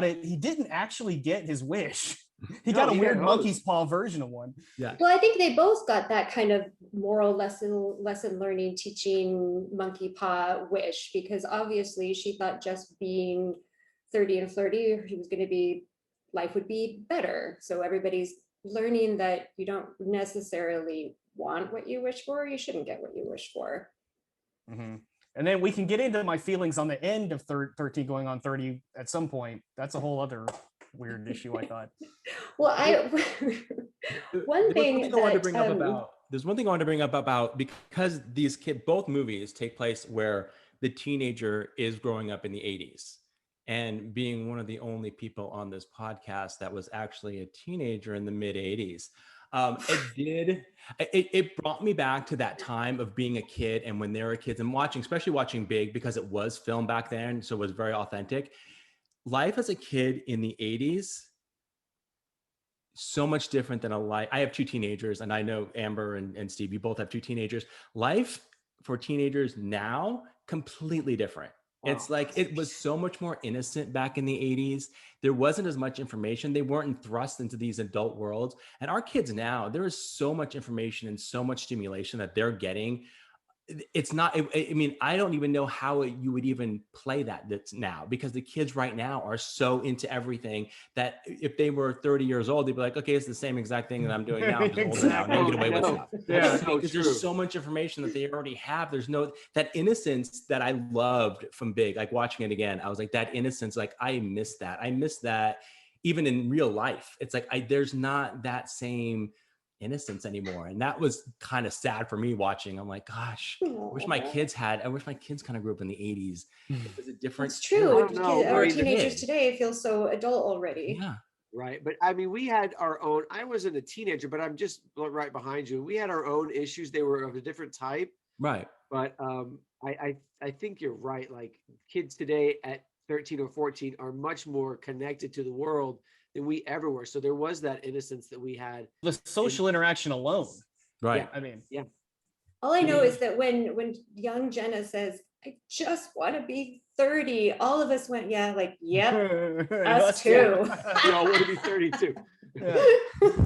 it, he didn't actually get his wish. He got a weird monkey's paw version of one. Yeah. Well, I think they both got that kind of moral lesson learning, teaching monkey paw wish, because obviously she thought just being 30 and flirty, life would be better. So everybody's learning that you don't necessarily want what you wish for. You shouldn't get what you wish for. Mm-hmm. And then we can get into my feelings on the end of 13 going on 30 at some point. That's a whole other weird issue, I thought. Well, there's one thing I wanted to bring up about, because both movies take place where the teenager is growing up in the 80s. And being one of the only people on this podcast that was actually a teenager in the mid 80s, it brought me back to that time of being a kid, and when they were kids, and especially watching Big, because it was filmed back then, so it was very authentic. Life as a kid in the 80s, so much different than I have two teenagers, and I know Amber and Steve, you both have two teenagers. Life for teenagers now, completely different. It's like, it was so much more innocent back in the 80s. There wasn't as much information. They weren't thrust into these adult worlds. And our kids now, there is so much information and so much stimulation that they're getting. It's not, I mean, I don't even know how you would even play that's now, because the kids right now are so into everything that if they were 30 years old, they'd be like, okay, it's the same exact thing that I'm doing now. I'm just older now. Now get away with stuff. Yeah, because there's so much information that they already have. There's that innocence that I loved from Big, like watching it again. I was like, that innocence, like I miss that. I miss that even in real life. It's like, there's not that same innocence anymore, and that was kind of sad for me watching. I'm like, gosh, I wish my kids kind of grew up in the 80s. It was a different. It's true. Our teenagers today feel so adult already. Yeah, right. But I mean, we had our own. I wasn't a teenager, but I'm just right behind you. We had our own issues. They were of a different type. Right. But I think you're right. Like, kids today at 13 or 14 are much more connected to the world than we ever were. So there was that innocence that we had. The social interaction alone. Right. Yeah, I mean, yeah. All I know is that when young Jenna says, I just want to be 30, all of us went, yeah, like, yep, us too. We all want to be 32. Yeah.